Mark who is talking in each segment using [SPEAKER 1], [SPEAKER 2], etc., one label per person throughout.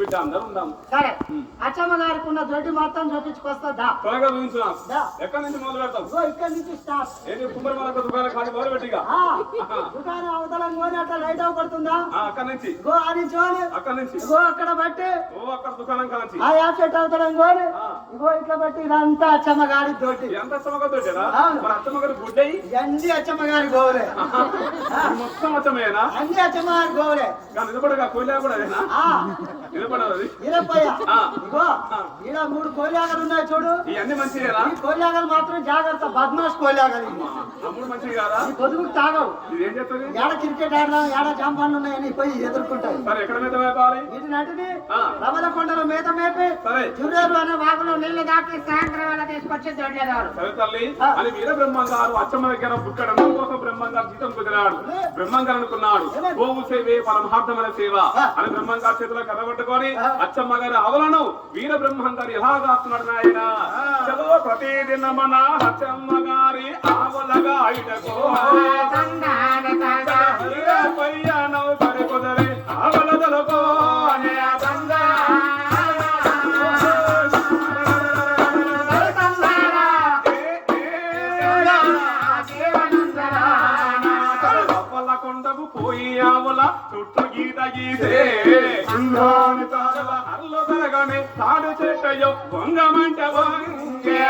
[SPEAKER 1] బిడ్డ అందరూ ఉందాం.
[SPEAKER 2] సరే అచ్చమ్మ గారికి ఉన్న దొడ్డి మొత్తం చూపించుకొస్తా.
[SPEAKER 1] త్వరగా చూపించుదాం. ఎక్కడి నుంచి మొదలు పెడతాం?
[SPEAKER 2] ఇక్కడ నుంచి స్టార్ట్.
[SPEAKER 1] ఏంటి కుమ్మరిమాల దుకాణం కాడి మొదలు పెట్టిగా
[SPEAKER 2] దుకాణం అవతల గోని అట్లా లైట్ అవపడుతుందా?
[SPEAKER 1] అక్కడి నుంచి అక్కడి నుంచి
[SPEAKER 2] అక్కడ బట్టి
[SPEAKER 1] అక్కడ దుకాణం కాంచి
[SPEAKER 2] ఆ యాప్ చెట్టు అవతల గోని ఇగో ఇట్లా బట్టి ఇదంతా అచ్చమ్మ గారి దొడ్డి.
[SPEAKER 1] ఎంత అచ్చమ్మ గారి దొడ్డేనా? మరి అచ్చమ్మ గారి గుడ్డయి
[SPEAKER 2] అన్ని అచ్చమ్మ గారి గోవులే.
[SPEAKER 1] మొత్తం అచ్చమ్మేనా?
[SPEAKER 2] అన్ని అచ్చమ్మ గారి గోవులే.
[SPEAKER 1] నిలబడగా కోయిలా కూడా నిలబడదు.
[SPEAKER 2] ఇగో ఈడ 3 కోలియాగలు ఉన్నాయి చూడు.
[SPEAKER 1] ఇవన్నీ మంచిగా
[SPEAKER 2] కోలియాగలు మాత్రం జాగ్రత్త, బద్మాష్ కోలియాగలు.
[SPEAKER 1] అమ్ముడు మంచిది కాదా?
[SPEAKER 2] పొదుగుకు తాగవు.
[SPEAKER 1] ఏం చెప్తుంది?
[SPEAKER 2] ఏడ క్రికెట్ ఆడడం, ఏడ జాంపాన్లు ఉన్నాయని పోయి ఎదుర్కొంటాయి.
[SPEAKER 1] సరే ఎక్కడ మీద మేపాలి?
[SPEAKER 2] వీటి నటిని రమలకొండలో మేత మేపి చుర్రేరు అనే వాగులో నీళ్లు దాటి సాయంత్రం వేళ తీసుకొచ్చి దొడ్లేదారు.
[SPEAKER 1] సరే తల్లి అని వీర బ్రహ్మంగారు అచ్చమ్మ దగ్గర పుట్టడం కోసం బ్రహ్మంగారు జీతం కుదిరాడు. బ్రహ్మంగారు అనుకున్నాడు గోవు సేవే పరమార్థమైన సేవ అని బ్రహ్మంగారు చేతిలో కర్రబట్టుకొని అచ్చమ్మ గారి అవలను వీర బ్రహ్మంగారు ఎలా కాస్తున్నాడు నాయన. చలో ప్రతిదినమన అచ్చమ్మ గారి ఆవలగా ఐటకో పయ్యానవు సరి కుదరే ఆవలదలకో అనే పోయి ఆవుల చుట్టూ గీత గీసే హర్లో తరగానే తాడు చెట్టయో వంగమంటే వంగే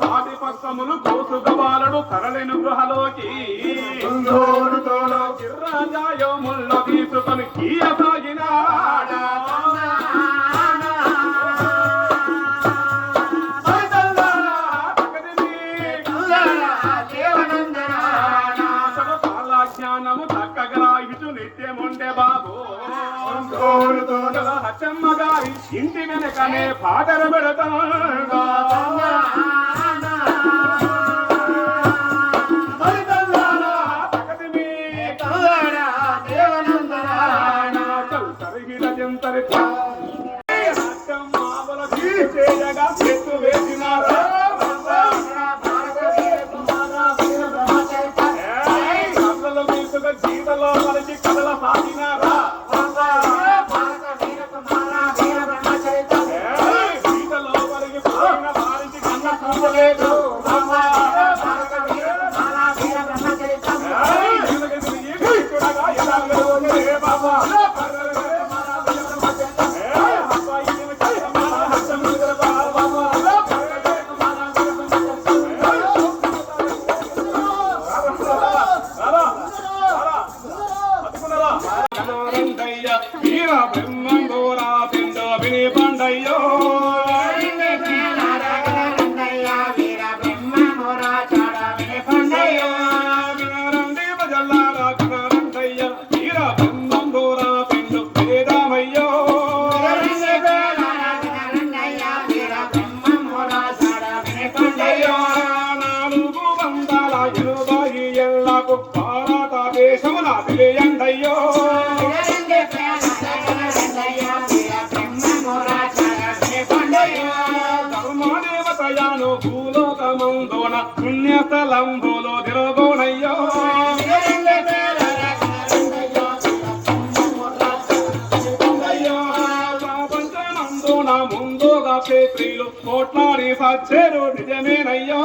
[SPEAKER 1] సాటి పక్షములు కోసుగబాలడు తరలిను గృహలోకి రాజాయో ముళ్ళ తీసుకొని కీయసాగినాడా. జ్ఞానము చక్కగా ఇటు నిత్యముండే బాబు అచ్చమ్మ గారి ఇంటి వెనకనే పాటలు పెడతాడు. చేయగా చెట్టు వేసినారా జీతలో కలిసి కథల సాగినారా జీతలో కలిగి పోయిన వారికి కన్న చూపలేదు. బాబా వీర బ్రహ్మంగోరా పిండో విని పండయ్యో వినరండి బజల్లారా కనరండయ్య వీర బ్రహ్మంగోరా పిండు వేదామయ్యో నాలుగు వందల 80 ఏళ్లకు భారతదేశమున తెలియండయ్యో. ధర్మదేవతయాను భూలోకమందున పుణ్యస్థలంబులో తిరగోనయ్యో. ప్రపంచమందున ముందుగా క్షేత్రీలు కోట్లాడి సచ్చేరు నిజమేనయ్యో.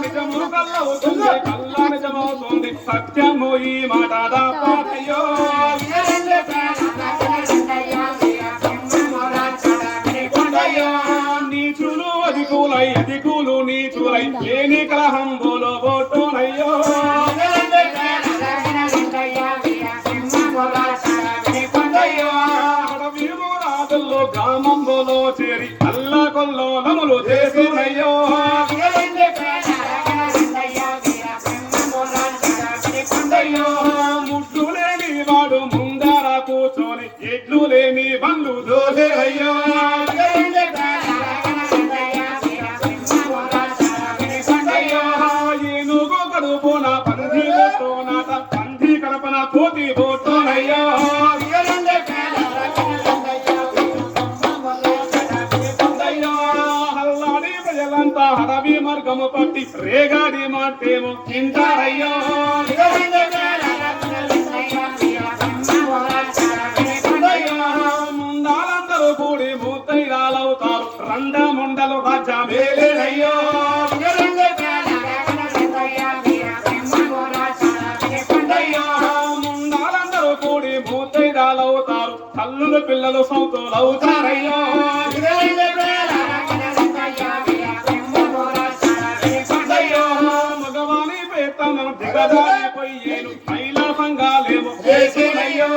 [SPEAKER 1] నిజము కల్లవుతుంది కల్లా నిజమవుతుంది సత్యము ఈ మాట దాపాటయ్యో. నీచులు అధికులై అధికులు నీచులై లేని కలహంబులో బోటోనయ్యో. రాజుల్లో గ్రామంలో చేరి అల్ల కొల్లోనములు చేసినయ్యో. ముడ్లు లేని వాడు ముందర కూర్చొని ఎడ్లు లేని బండ్లు దోసేరయ్యో. ఏనుగు కడుపున పంది బోటోనాట పంది కడపన కోతి బోటోనయ్యో. రోగము పట్టి రేగాడి మాటేమో తింటారయ్యో ముండాలందరూ కూడి మూతైరాలవుతారు రండ ముండలు రాజా మేలేనయ్యో ముండాలందరూ కూడి మూతైరాలవుతారు తల్లులు పిల్లలు సౌతులు అవుతారయ్యో మగవాణి పేతనం దిగజారిపోయేను మహిళా సంఘాలేమో చేసేనయ్యో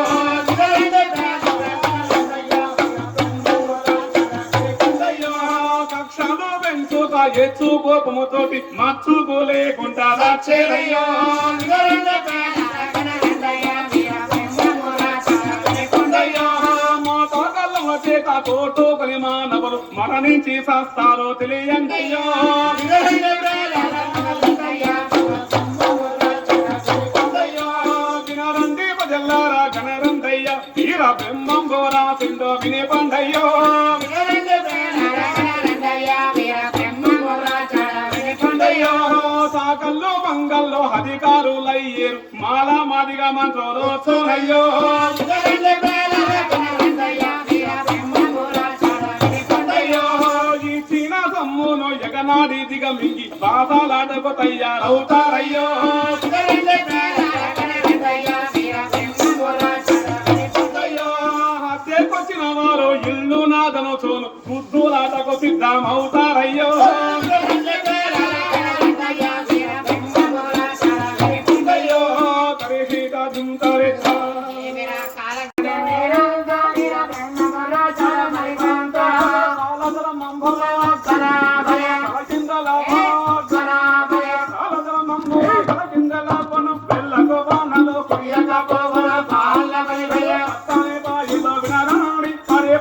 [SPEAKER 1] కక్షలు పెంచుతా ఎచ్చు కోపముతోటి మచ్చుకు లేకుండా వచ్చేనయ్యో చేత తోటోకలి మానవులు మరణించి సస్తారో తెలియండియో వినరండి ప్రజల్లారా గణరందయ్య వీర బ్రహ్మం గోరా సిండో వినే పండయ్యో సాకల్లో మంగల్లో అధికారులయ్యేరు మాలా మాదిగా మంత్రోత్సవయ్యో ఎగనాడి దిగమింగి బాధాలాటకు తయ్యారవుతారయ్యో హత్యకొచ్చిన వారు ఇల్లు నాదను చోను బుద్ధులాటకు సిద్ధమవుతారయ్యో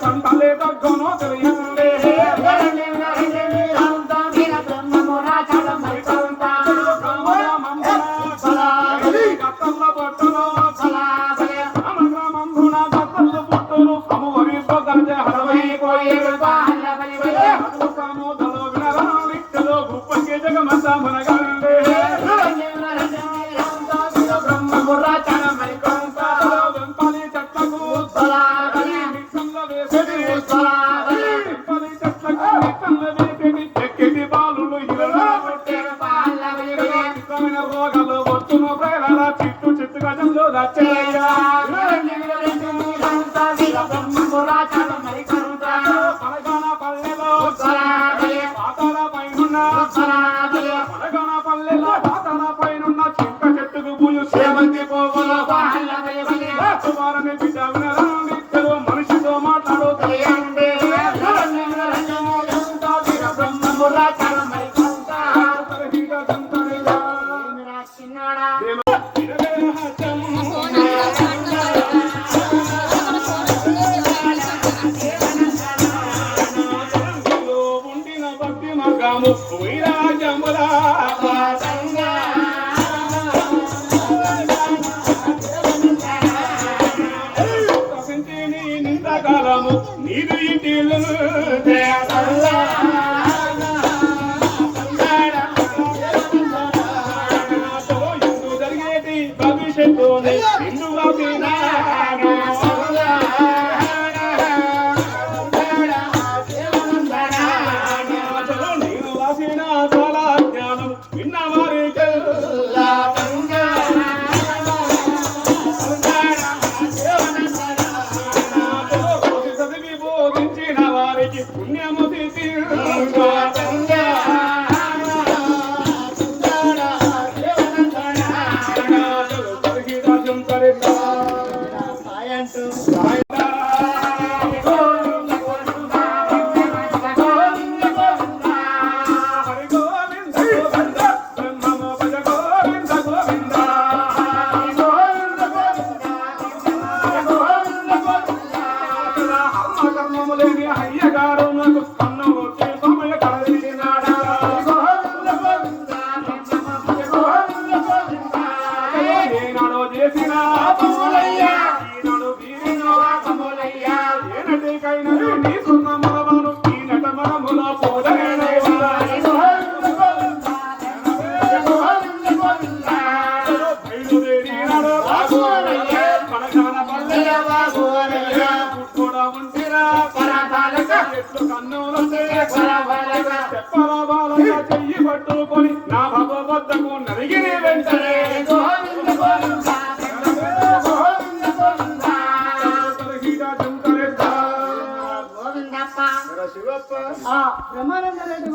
[SPEAKER 1] పంటలే తగ్గను తెలియండి రోగాలు వచ్చును ప్రేరణ చిట్టు చిట్టు గజంలో రచ్చయ్యా పలగన పల్లెలో పాతాల పైనున్న చింత చెట్టుకు పూజ సేవంతి పోవలో వారిని బిడ్డ వినరాని మనిషితో మాట్లాడు తెలియండి ఉండిన భక్తి మగాము వైరాజములా నిందకాలము నీరు ఇంటిలో జరిగేటి భవిష్యత్తు నిన్ను నేను రాసిన చాలా జ్ఞానం విన్నవారికి చదివి బోధించిన వారికి పుణ్యము తీసి అయ్యగారు నాకు కన్ను వచ్చే సమయ కలిగినాడా ఏనాడో చేసిన ఈనాడు ఏనటికైనా నీ సున్న మరవను ఈ నట మనముల పోదనే చెట్లు కన్నులంటే చెప్పరా బాలగా చెయ్యి పట్టుకొని నా భగవద్దకు నరిగిన వెంటనే
[SPEAKER 2] గోవింద గోవింద గోవింద గోవింద గోవిందప్ప
[SPEAKER 3] శివప్ప
[SPEAKER 2] బ్రహ్మానంద రెడ్డి